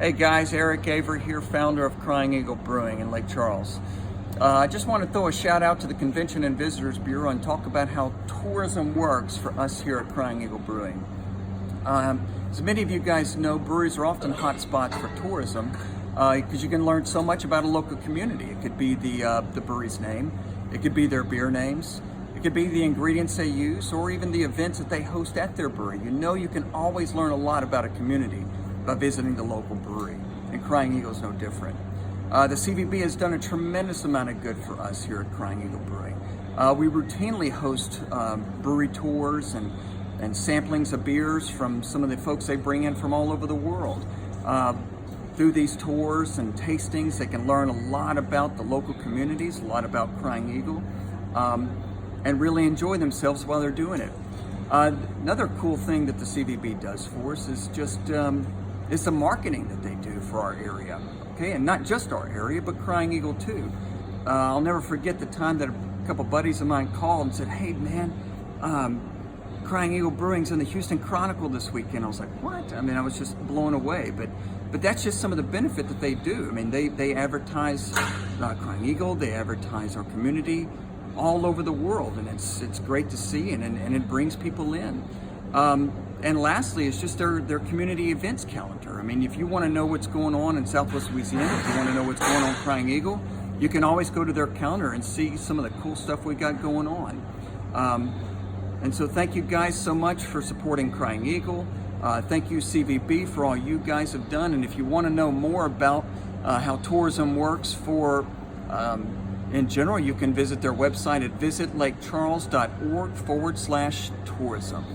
Hey guys, Eric Avery here, founder of Crying Eagle Brewing in Lake Charles. I just want to throw a shout out to the Convention and Visitors Bureau and talk about how tourism works for us here at Crying Eagle Brewing. As many of you guys know, breweries are often hot spots for tourism because you can learn so much about a local community. It could be the brewery's name, it could be their beer names, it could be the ingredients they use, or even the events that they host at their brewery. You know, you can always learn a lot about a community by visiting the local brewery, and Crying Eagle is no different. The CVB has done a tremendous amount of good for us here at Crying Eagle Brewing. We routinely host brewery tours and samplings of beers from some of the folks they bring in from all over the world. Through these tours and tastings, they can learn a lot about the local communities, a lot about Crying Eagle, and really enjoy themselves while they're doing it. Another cool thing that the CVB does for us is just is the marketing that they do for our area. Okay, and not just our area, but Crying Eagle too. I'll never forget the time that a couple buddies of mine called and said, "Hey man, Crying Eagle Brewing's in the Houston Chronicle this weekend." I was like, "What?" I mean, I was just blown away. But that's just some of the benefit that they do. I mean, they advertise Crying Eagle, they advertise our community all over the world, and it's great to see, and it brings people in. And lastly, it's just their community events calendar. I mean, if you want to know what's going on in Southwest Louisiana, if you want to know what's going on Crying Eagle, you can always go to their calendar and see some of the cool stuff we got going on. And so thank you guys so much for supporting Crying Eagle. Thank you CVB for all you guys have done. And if you want to know more about how tourism works in general, you can visit their website at visitlakecharles.org/tourism.